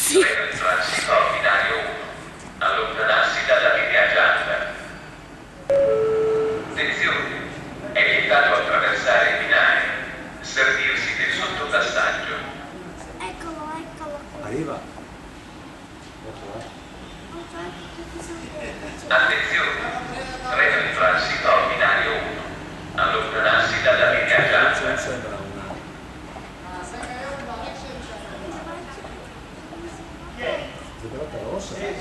Sì. Treno di transito binario 1. Allontanarsi dalla linea gialla. Attenzione! È vietato attraversare il binario. Servirsi del sottopassaggio. Eccolo, eccolo. Arriva. Attenzione! Treno di transito binario 1. Allontanarsi dalla linea Non gialla. sembra una... Zebrata rossa? Sai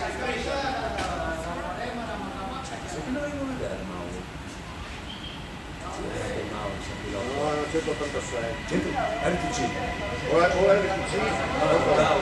che non vengo a vedere Mauro? Il Mauro, sempre No, dopo. 186. RTC. O RTC? No, bravo.